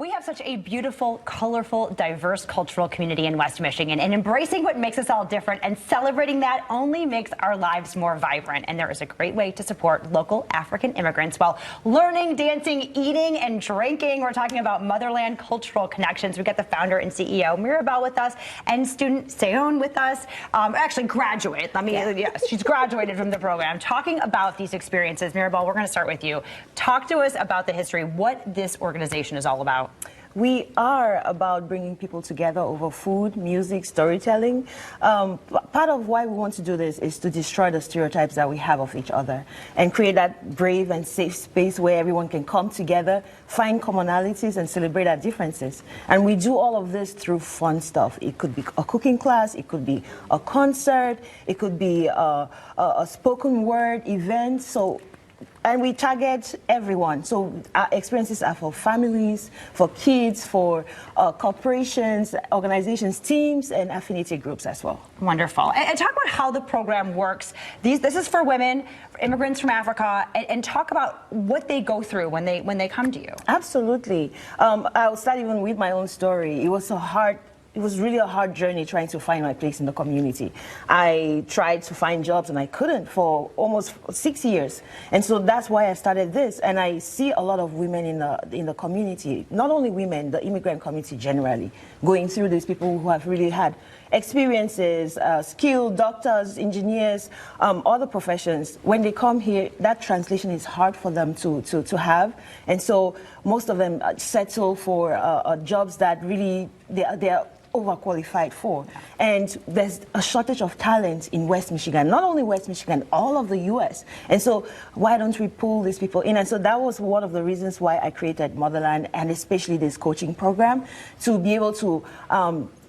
We have such a beautiful, colorful, diverse cultural community in West Michigan, and embracing what makes us all different and celebrating that only makes our lives more vibrant. And there is a great way to support local African immigrants while learning, dancing, eating, and drinking. We're talking about Motherland Cultural Connections. We got the founder and CEO, Mirabelle, with us, and student Seon with us. Actually, graduate. Yes, she's graduated from the program. Talking about these experiences, Mirabelle, we're going to start with you. Talk to us about the history, what this organization is all about. We are about bringing people together over food, music, storytelling. Part of why we want to do this is to destroy the stereotypes that we have of each other and create that brave and safe space where everyone can come together, find commonalities, and celebrate our differences. And we do all of this through fun stuff. It could be a cooking class, it could be a concert, it could be a spoken word event. And we target everyone. So our experiences are for families, for kids, for corporations, organizations, teams, and affinity groups as well. Wonderful. And talk about how the program works. This is for women, immigrants from Africa, and talk about what they go through when they come to you. Absolutely. I'll start even with my own story. It was really a hard journey trying to find my place in the community. I tried to find jobs and I couldn't for almost 6 years. And so that's why I started this. And I see a lot of women in the community, not only women, the immigrant community generally, going through these people who have really had experiences, skilled doctors, engineers, other professions. When they come here, that translation is hard for them to have. And so most of them settle for jobs that really they are overqualified for. And there's a shortage of talent in West Michigan, not only West Michigan, all of the US. And so why don't we pull these people in? And so that was one of the reasons why I created Motherland, and especially this coaching program, to be able to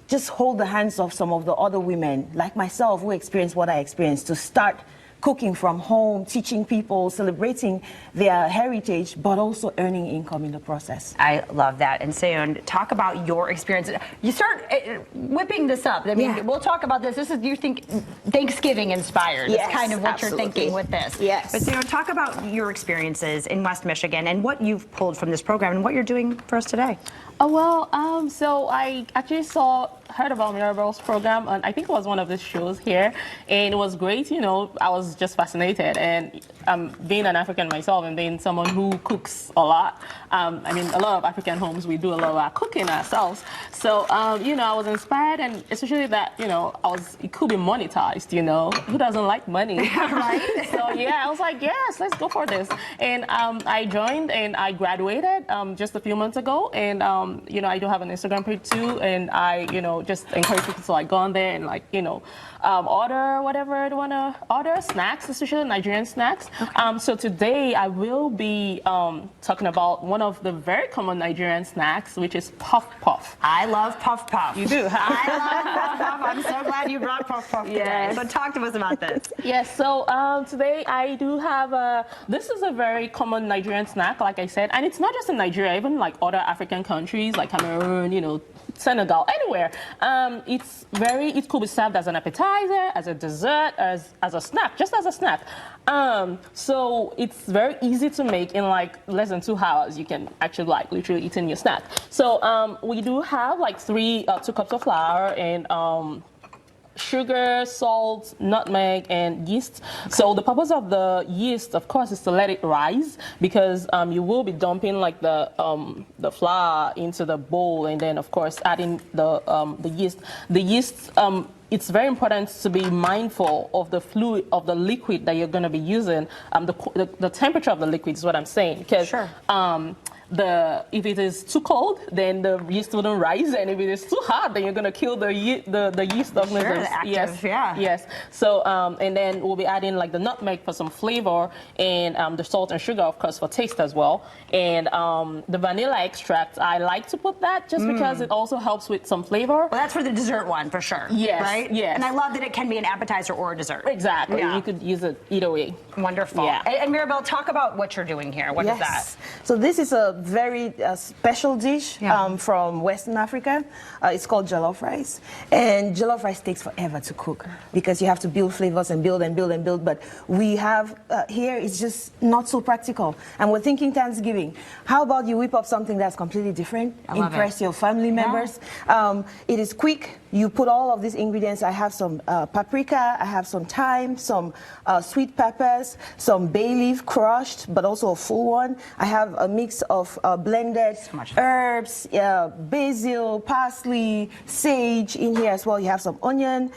just hold the hands of some of the other women like myself who experienced what I experienced, to start cooking from home, teaching people, celebrating their heritage, but also earning income in the process. I love that. And Seon, talk about your experience. You start whipping this up. I mean, we'll talk about this. This is, you think, Thanksgiving inspired. Yes, it's kind of what absolutely. you're thinking with this. Yes. But Seon, talk about your experiences in West Michigan and what you've pulled from this program and what you're doing for us today. So I actually heard about Mirabelle's program, and I think it was one of the shows here, and it was great. You know, I was just fascinated, and being an African myself and being someone who cooks a lot. I mean, a lot of African homes, we do a lot of our cooking ourselves. So, you know, I was inspired, and especially that, you know, it could be monetized, you know. Who doesn't like money? Right? So, yeah, I was like, yes, let's go for this. And I joined, and I graduated just a few months ago, and, you know, I do have an Instagram page too, and I, you know, just encourage people to like go on there and like, you know, order whatever they want to order, snacks, especially Nigerian snacks. Okay. So today I will be talking about one of the very common Nigerian snacks, which is puff puff. I love puff puff. You do, huh? I love puff puff. I'm so glad you brought puff puff today. So talk to us about this. Yes, so today I do have this is a very common Nigerian snack, like I said, and it's not just in Nigeria, even like other African countries like Cameroon, you know, Senegal, anywhere. It could be served as an appetizer, as a dessert, as a snack, just as a snack. So it's very easy to make. In like less than 2 hours. You can actually like literally eat in your snack. So we do have like 2 cups of flour and sugar, salt, nutmeg, and yeast. So the purpose of the yeast, of course, is to let it rise, because you will be dumping like the flour into the bowl, and then of course adding the yeast. The yeast. It's very important to be mindful of the fluid, of the liquid that you're going to be using. The temperature of the liquid is what I'm saying, because if it is too cold, then the yeast wouldn't rise, and if it is too hot, then you're going to kill the yeast organisms. Yes. So and then we'll be adding like the nutmeg for some flavor, and the salt and sugar, of course, for taste as well. And the vanilla extract, I like to put that just because it also helps with some flavor. Well, that's for the dessert one for sure. Yes. Right? Yes. And I love that it can be an appetizer or a dessert. Exactly. Yeah. You could use it either way. Wonderful. Yeah. And Mirabelle, talk about what you're doing here. What is that? So this is a very special dish Yeah. from Western Africa. It's called jollof rice. And jollof rice takes forever to cook because you have to build flavors and build and build and build. But we have here, it's just not so practical. And we're thinking Thanksgiving. How about you whip up something that's completely different? I love Impress it. your family members. It is quick. You put all of these ingredients. I have some paprika, I have some thyme, some sweet peppers, some bay leaf crushed, but also a full one. I have a mix of blended herbs, basil, parsley, sage in here as well. You have some onion,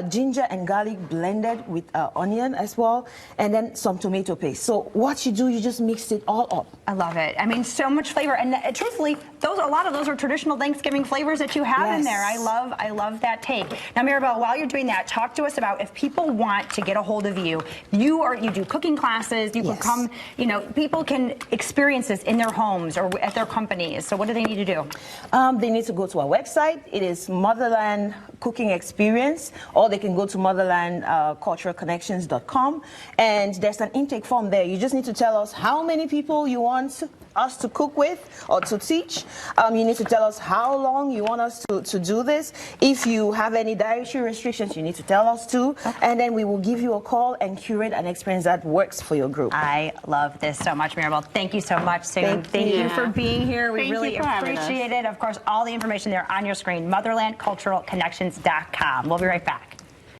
ginger and garlic blended with onion as well, and then some tomato paste. So what you do, you just mix it all up. I love it. I mean, so much flavor, and truthfully, a lot of those are traditional Thanksgiving flavors that you have in there. I love that take. Now, Maribel, while you're doing that, talk to us about if people want to get a hold of you. You do cooking classes. You can come. People can experience this in their homes or at their companies. So, what do they need to do? They need to go to our website. It is Motherland Cooking Experience, or they can go to motherlandculturalconnections.com, and there's an intake form there. You just need to tell us how many people you want us to cook with or to teach. You need to tell us how long you want us to do this. If you have any dietary restrictions, you need to tell us too, and then we will give you a call and curate an experience that works for your group. I love this so much, Maribel. Thank you so much, Sue. Thank you for being here. We Thank really you for having us. appreciate it. Of course, all the information there on your screen, motherlandculturalconnections.com. We'll be right back.